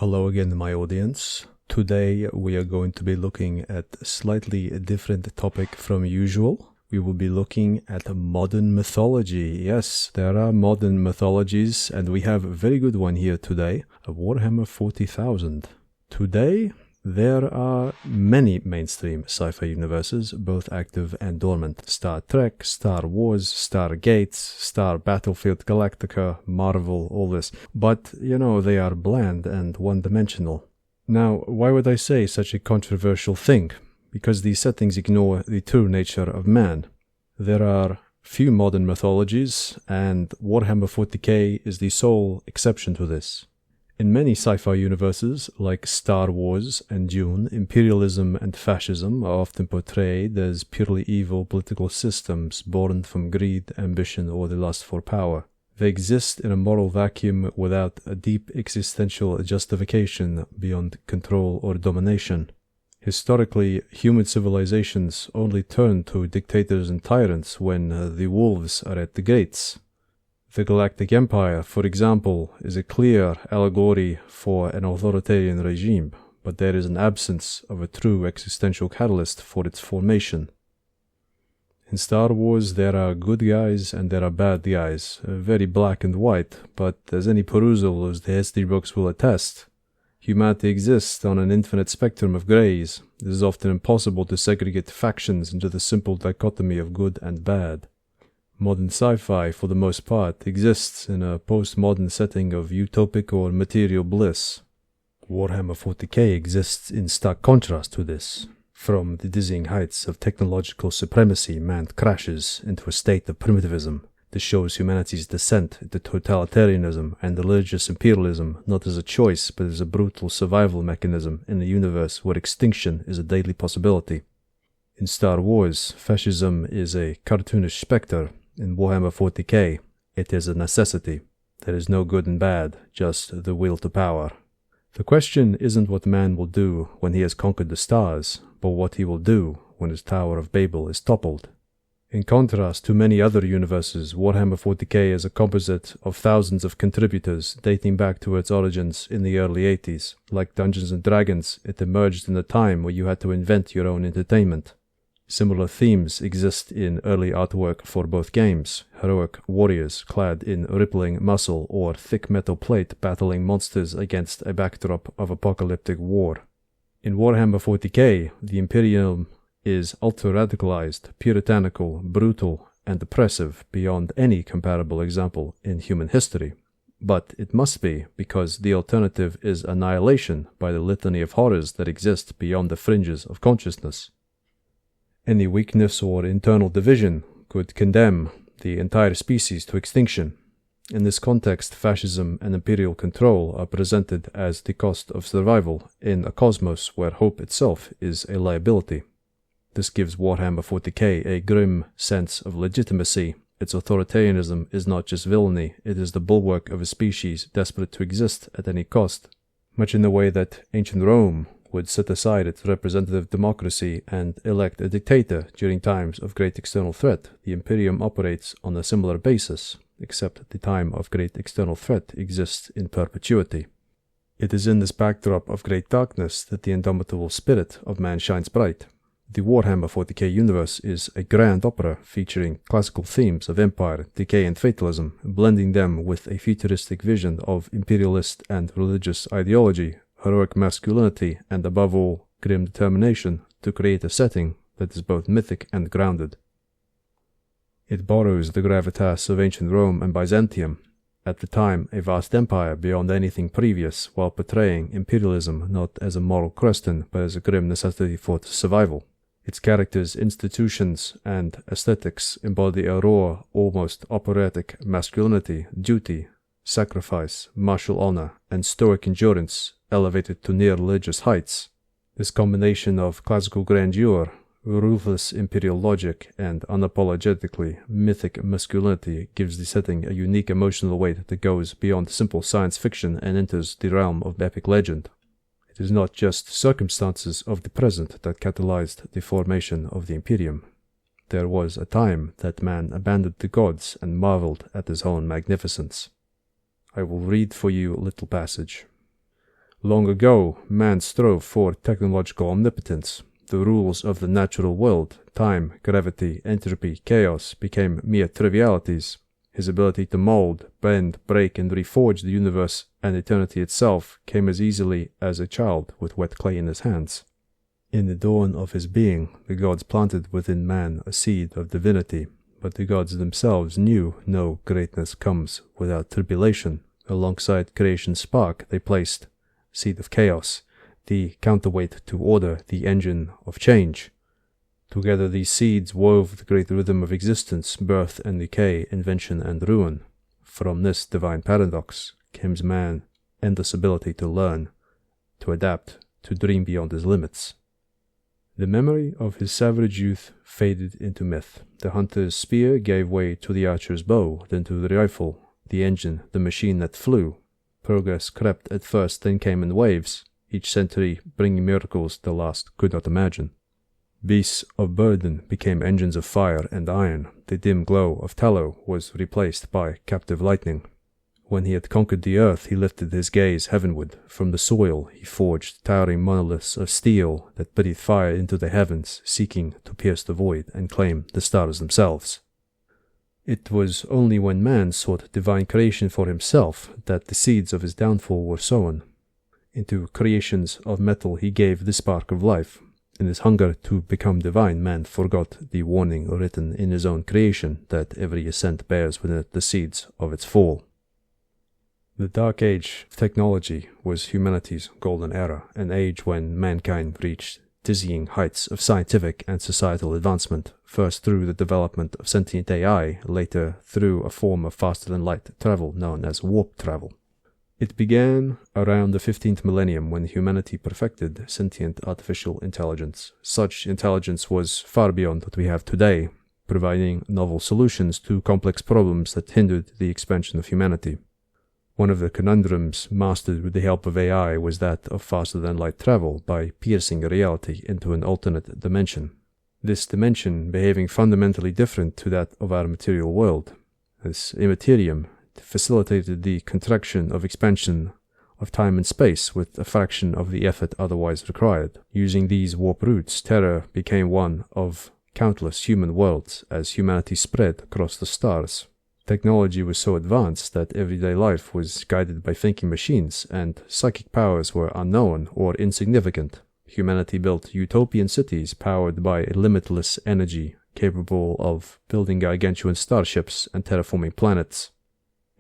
Hello again, my audience. Today we are going to be looking at a slightly different topic from usual. We will be looking at modern mythology. Yes, there are modern mythologies, and we have a very good one here today, a Warhammer 40,000. Today, there are many mainstream sci-fi universes, both active and dormant. Star Trek, Star Wars, Stargate, Star Battlefield Galactica, Marvel, all this. But, they are bland and one-dimensional. Now, why would I say such a controversial thing? Because these settings ignore the true nature of man. There are few modern mythologies, and Warhammer 40k is the sole exception to this. In many sci-fi universes, like Star Wars and Dune, imperialism and fascism are often portrayed as purely evil political systems born from greed, ambition, or the lust for power. They exist in a moral vacuum without a deep existential justification beyond control or domination. Historically, human civilizations only turn to dictators and tyrants when the wolves are at the gates. The Galactic Empire, for example, is a clear allegory for an authoritarian regime, but there is an absence of a true existential catalyst for its formation. In Star Wars, there are good guys and there are bad guys, very black and white, but as any perusal of the history books will attest, humanity exists on an infinite spectrum of greys. It is often impossible to segregate factions into the simple dichotomy of good and bad. Modern sci-fi, for the most part, exists in a postmodern setting of utopic or material bliss. Warhammer 40k exists in stark contrast to this. From the dizzying heights of technological supremacy, man crashes into a state of primitivism. This shows humanity's descent into totalitarianism and religious imperialism, not as a choice, but as a brutal survival mechanism in a universe where extinction is a daily possibility. In Star Wars, fascism is a cartoonish spectre. In Warhammer 40k, it is a necessity. There is no good and bad, just the will to power. The question isn't what man will do when he has conquered the stars, but what he will do when his Tower of Babel is toppled. In contrast to many other universes, Warhammer 40k is a composite of thousands of contributors dating back to its origins in the early 80s. Like Dungeons & Dragons, it emerged in a time where you had to invent your own entertainment. Similar themes exist in early artwork for both games, heroic warriors clad in rippling muscle or thick metal plate battling monsters against a backdrop of apocalyptic war. In Warhammer 40k, the Imperium is ultra-radicalized, puritanical, brutal, and oppressive beyond any comparable example in human history. But it must be, because the alternative is annihilation by the litany of horrors that exist beyond the fringes of consciousness. Any weakness or internal division could condemn the entire species to extinction. In this context, fascism and imperial control are presented as the cost of survival in a cosmos where hope itself is a liability. This gives Warhammer 40k a grim sense of legitimacy. Its authoritarianism is not just villainy, it is the bulwark of a species desperate to exist at any cost. Much in the way that ancient Rome would set aside its representative democracy and elect a dictator during times of great external threat, the Imperium operates on a similar basis, except the time of great external threat exists in perpetuity. It is in this backdrop of great darkness that the indomitable spirit of man shines bright. The Warhammer 40k universe is a grand opera featuring classical themes of empire, decay and fatalism, blending them with a futuristic vision of imperialist and religious ideology, heroic masculinity, and above all, grim determination to create a setting that is both mythic and grounded. It borrows the gravitas of ancient Rome and Byzantium, at the time a vast empire beyond anything previous, while portraying imperialism not as a moral question, but as a grim necessity for survival. Its characters, institutions, and aesthetics embody a raw, almost operatic masculinity, duty, sacrifice, martial honor, and stoic endurance elevated to near religious heights. This combination of classical grandeur, ruthless imperial logic, and unapologetically mythic masculinity gives the setting a unique emotional weight that goes beyond simple science fiction and enters the realm of epic legend. It is not just circumstances of the present that catalyzed the formation of the Imperium. There was a time that man abandoned the gods and marveled at his own magnificence. I will read for you a little passage. Long ago, man strove for technological omnipotence. The rules of the natural world, time, gravity, entropy, chaos, became mere trivialities. His ability to mold, bend, break, and reforge the universe and eternity itself came as easily as a child with wet clay in his hands. In the dawn of his being, the gods planted within man a seed of divinity, but the gods themselves knew no greatness comes without tribulation. Alongside creation's spark, they placed seed of chaos, the counterweight to order, the engine of change. Together these seeds wove the great rhythm of existence, birth and decay, invention and ruin. From this divine paradox came man endless ability to learn, to adapt, to dream beyond his limits. The memory of his savage youth faded into myth. The hunter's spear gave way to the archer's bow, then to the rifle, the engine, the machine that flew. Progress crept at first, then came in waves, each century bringing miracles the last could not imagine. Beasts of burden became engines of fire and iron. The dim glow of tallow was replaced by captive lightning. When he had conquered the earth, he lifted his gaze heavenward. From the soil he forged towering monoliths of steel that breathed fire into the heavens, seeking to pierce the void and claim the stars themselves. It was only when man sought divine creation for himself that the seeds of his downfall were sown. Into creations of metal he gave the spark of life. In his hunger to become divine, man forgot the warning written in his own creation that every ascent bears within it the seeds of its fall. The Dark Age of technology was humanity's golden era, an age when mankind reached dizzying heights of scientific and societal advancement, first through the development of sentient AI, later through a form of faster-than-light travel known as warp travel. It began around the 15th millennium when humanity perfected sentient artificial intelligence. Such intelligence was far beyond what we have today, providing novel solutions to complex problems that hindered the expansion of humanity. One of the conundrums mastered with the help of AI was that of faster-than-light travel by piercing reality into an alternate dimension. This dimension behaving fundamentally different to that of our material world. This immaterium facilitated the contraction of expansion of time and space with a fraction of the effort otherwise required. Using these warp routes, Terra became one of countless human worlds as humanity spread across the stars. Technology was so advanced that everyday life was guided by thinking machines, and psychic powers were unknown or insignificant. Humanity built utopian cities powered by limitless energy, capable of building gargantuan starships and terraforming planets.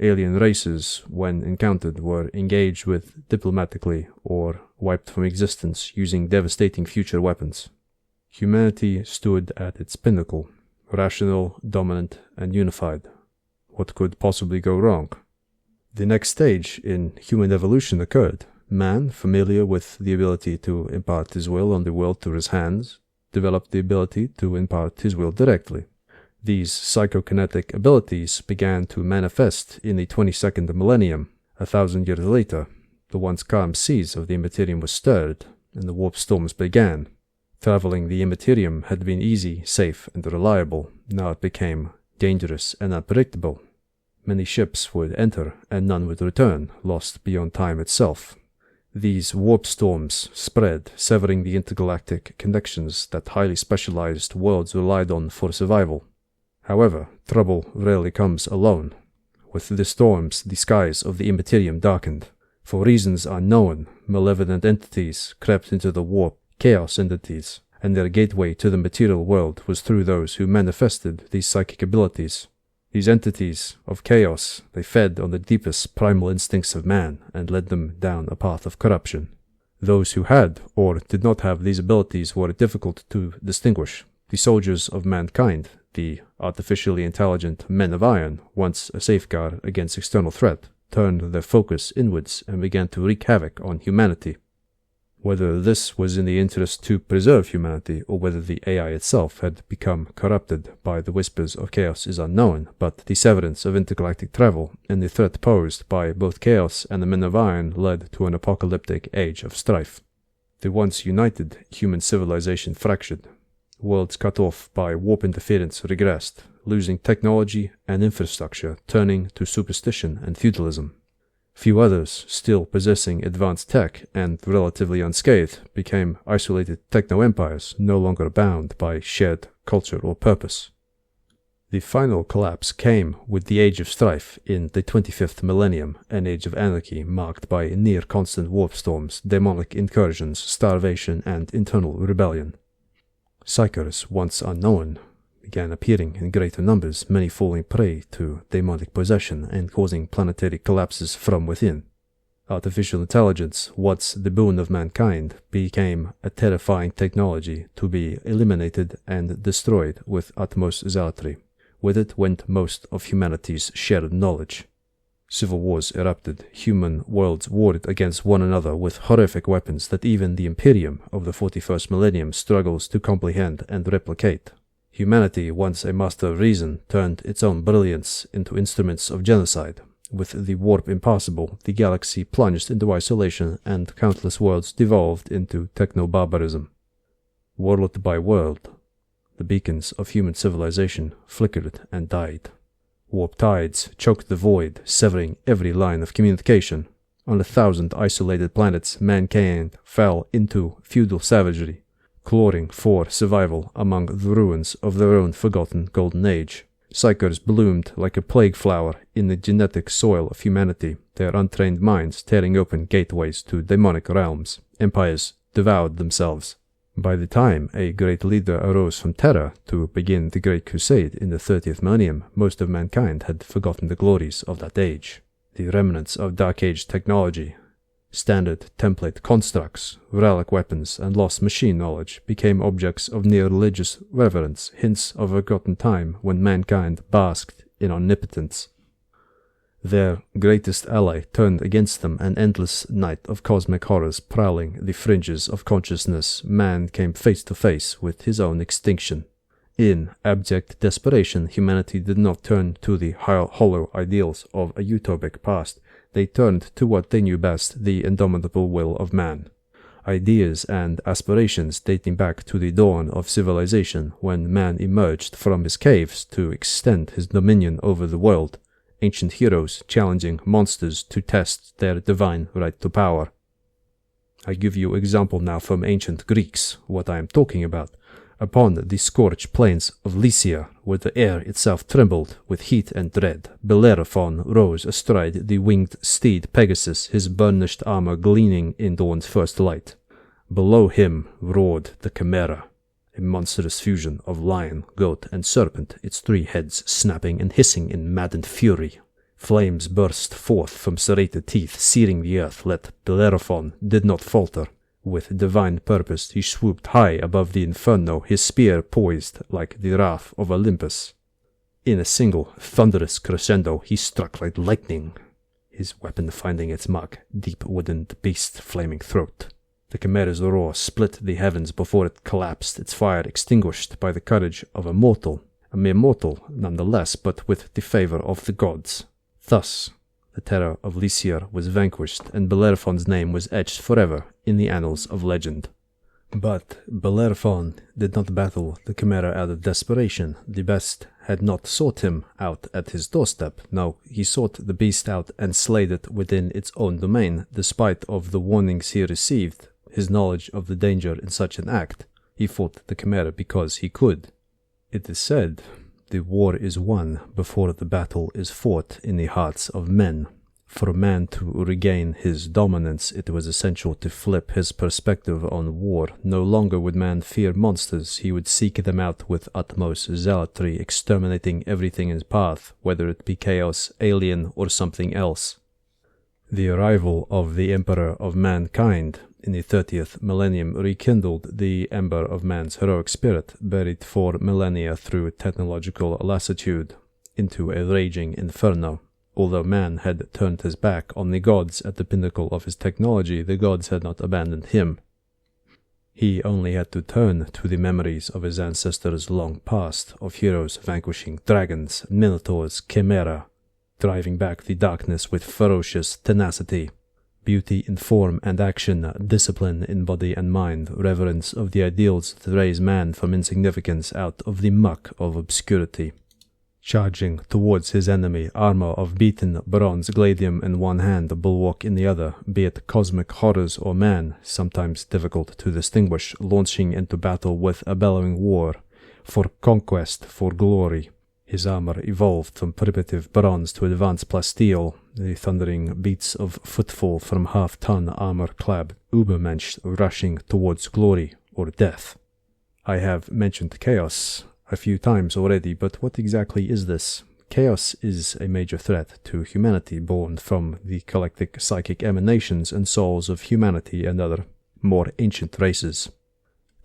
Alien races, when encountered, were engaged with diplomatically or wiped from existence using devastating future weapons. Humanity stood at its pinnacle, rational, dominant, and unified. What could possibly go wrong? The next stage in human evolution occurred. Man, familiar with the ability to impart his will on the world through his hands, developed the ability to impart his will directly. These psychokinetic abilities began to manifest in the 22nd millennium. 1,000 years later, the once calm seas of the immaterium were stirred, and the warp storms began. Traveling the immaterium had been easy, safe, and reliable. Now it became dangerous and unpredictable. Many ships would enter, and none would return, lost beyond time itself. These warp storms spread, severing the intergalactic connections that highly specialized worlds relied on for survival. However, trouble rarely comes alone. With the storms, the skies of the immaterium darkened. For reasons unknown, malevolent entities crept into the warp, chaos entities, and their gateway to the material world was through those who manifested these psychic abilities. These entities of chaos, they fed on the deepest primal instincts of man and led them down a path of corruption. Those who had or did not have these abilities were difficult to distinguish. The soldiers of mankind, the artificially intelligent men of iron, once a safeguard against external threat, turned their focus inwards and began to wreak havoc on humanity. Whether this was in the interest to preserve humanity or whether the AI itself had become corrupted by the whispers of chaos is unknown, but the severance of intergalactic travel and the threat posed by both chaos and the men of iron led to an apocalyptic age of strife. The once united human civilization fractured. Worlds cut off by warp interference regressed, losing technology and infrastructure, turning to superstition and feudalism. Few others, still possessing advanced tech and relatively unscathed, became isolated techno-empires no longer bound by shared culture or purpose. The final collapse came with the Age of Strife in the 25th millennium, an age of anarchy marked by near-constant warp storms, demonic incursions, starvation, and internal rebellion. Psychers, once unknown, began appearing in greater numbers, many falling prey to demonic possession and causing planetary collapses from within. Artificial intelligence, once the boon of mankind, became a terrifying technology to be eliminated and destroyed with utmost zealotry. With it went most of humanity's shared knowledge. Civil wars erupted, human worlds warred against one another with horrific weapons that even the Imperium of the 41st millennium struggles to comprehend and replicate. Humanity, once a master of reason, turned its own brilliance into instruments of genocide. With the warp impassable, the galaxy plunged into isolation and countless worlds devolved into techno-barbarism. World by world, the beacons of human civilization flickered and died. Warp tides choked the void, severing every line of communication. On 1,000 isolated planets, mankind fell into feudal savagery, clawing for survival among the ruins of their own forgotten golden age. Psychers bloomed like a plague flower in the genetic soil of humanity, their untrained minds tearing open gateways to demonic realms. Empires devoured themselves. By the time a great leader arose from Terra to begin the Great Crusade in the 30th millennium, most of mankind had forgotten the glories of that age. The remnants of Dark Age technology, standard template constructs, relic weapons, and lost machine knowledge became objects of near-religious reverence, hints of a forgotten time when mankind basked in omnipotence. Their greatest ally turned against them, an endless night of cosmic horrors prowling the fringes of consciousness. Man came face to face with his own extinction. In abject desperation, humanity did not turn to the hollow ideals of a utopic past. They turned to what they knew best, the indomitable will of man. Ideas and aspirations dating back to the dawn of civilization, when man emerged from his caves to extend his dominion over the world. Ancient heroes challenging monsters to test their divine right to power. I give you example now from ancient Greeks, what I am talking about. Upon the scorched plains of Lycia, where the air itself trembled with heat and dread, Bellerophon rose astride the winged steed Pegasus, his burnished armor gleaming in dawn's first light. Below him roared the Chimera, a monstrous fusion of lion, goat, and serpent, its 3 heads snapping and hissing in maddened fury. Flames burst forth from serrated teeth, searing the earth, yet Bellerophon did not falter. With divine purpose he swooped high above the inferno, his spear poised like the wrath of Olympus. In a single thunderous crescendo he struck like lightning, his weapon finding its mark deep within the beast's flaming throat. The Chimera's roar split the heavens before it collapsed, its fire extinguished by the courage of a mortal, a mere mortal nonetheless, but with the favor of the gods. Thus, the terror of Lycia was vanquished, and Bellerophon's name was etched forever in the annals of legend. But Bellerophon did not battle the Chimera out of desperation. The best had not sought him out at his doorstep. No, he sought the beast out and slayed it within its own domain, despite of the warnings he received. His knowledge of the danger in such an act, he fought the Chimera because he could. It is said, the war is won before the battle is fought in the hearts of men. For man to regain his dominance, it was essential to flip his perspective on war. No longer would man fear monsters, he would seek them out with utmost zealotry, exterminating everything in his path, whether it be chaos, alien, or something else. The arrival of the Emperor of Mankind in the 30th millennium rekindled the ember of man's heroic spirit, buried for millennia through technological lassitude, into a raging inferno. Although man had turned his back on the gods at the pinnacle of his technology, the gods had not abandoned him. He only had to turn to the memories of his ancestors long past, of heroes vanquishing dragons, minotaurs, chimera, driving back the darkness with ferocious tenacity. Beauty in form and action, discipline in body and mind, reverence of the ideals that raise man from insignificance out of the muck of obscurity. charging towards his enemy, armor of beaten bronze, gladium in one hand, a bulwark in the other, be it cosmic horrors or man, sometimes difficult to distinguish, launching into battle with a bellowing war, for conquest, for glory. His armor evolved from primitive bronze to advanced plasteel, the thundering beats of footfall from half-ton armor-clad Ubermensch rushing towards glory or death. I have mentioned chaos a few times already, but what exactly is this? Chaos is a major threat to humanity, born from the collective psychic emanations and souls of humanity and other more ancient races.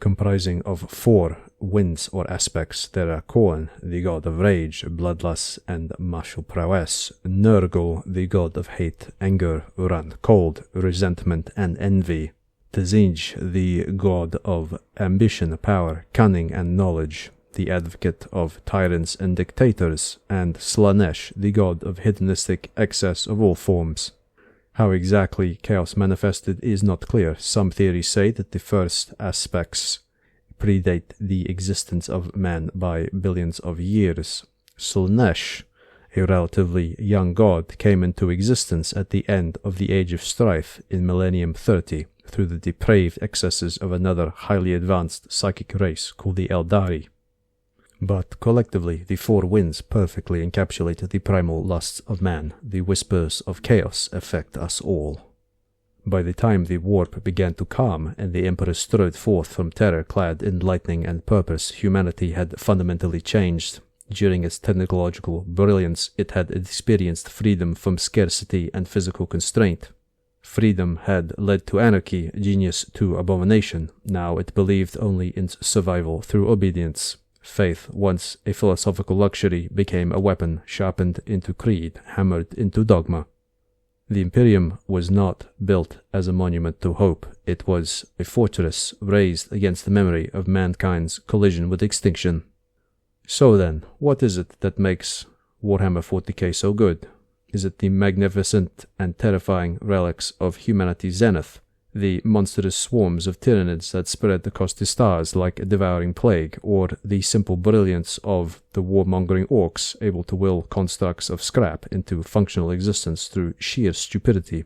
Comprising of 4 winds or aspects, there are Korn, the god of rage, bloodlust, and martial prowess; Nurgle, the god of hate, anger, Uran, cold, resentment, and envy; Tzinj, the god of ambition, power, cunning, and knowledge, the advocate of tyrants and dictators; and Slanesh, the god of hedonistic excess of all forms. How exactly chaos manifested is not clear. Some theories say that the first aspects predate the existence of man by billions of years. Slanesh, a relatively young god, came into existence at the end of the Age of Strife in Millennium 30 through the depraved excesses of another highly advanced psychic race called the Eldari. But collectively, the 4 winds perfectly encapsulate the primal lusts of man. The whispers of chaos affect us all. By the time the warp began to calm and the Emperor strode forth from terror clad in lightning and purpose, humanity had fundamentally changed. During its technological brilliance, it had experienced freedom from scarcity and physical constraint. Freedom had led to anarchy, genius to abomination. Now it believed only in survival through obedience. Faith, once a philosophical luxury, became a weapon, sharpened into creed, hammered into dogma. The Imperium was not built as a monument to hope. It was a fortress raised against the memory of mankind's collision with extinction. So then, what is it that makes Warhammer 40k so good? Is it the magnificent and terrifying relics of humanity's zenith? The monstrous swarms of tyranids that spread across the stars like a devouring plague, or the simple brilliance of the warmongering orks, able to will constructs of scrap into functional existence through sheer stupidity?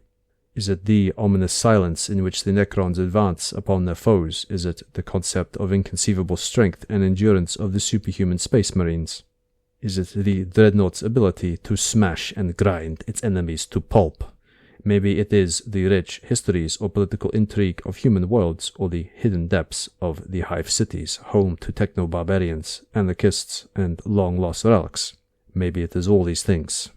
Is it the ominous silence in which the necrons advance upon their foes? Is it the concept of inconceivable strength and endurance of the superhuman space marines? Is it the dreadnought's ability to smash and grind its enemies to pulp? Maybe it is the rich histories or political intrigue of human worlds, or the hidden depths of the hive cities, home to techno-barbarians, anarchists, and long-lost relics. Maybe it is all these things.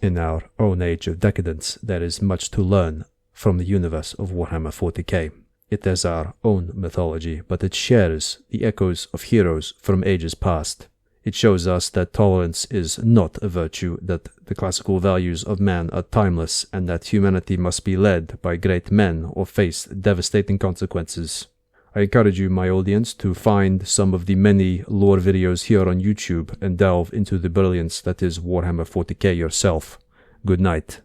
In our own age of decadence, there is much to learn from the universe of Warhammer 40k. It has our own mythology, but it shares the echoes of heroes from ages past. It shows us that tolerance is not a virtue, that the classical values of man are timeless, and that humanity must be led by great men or face devastating consequences. I encourage you, my audience, to find some of the many lore videos here on YouTube and delve into the brilliance that is Warhammer 40k yourself. Good night.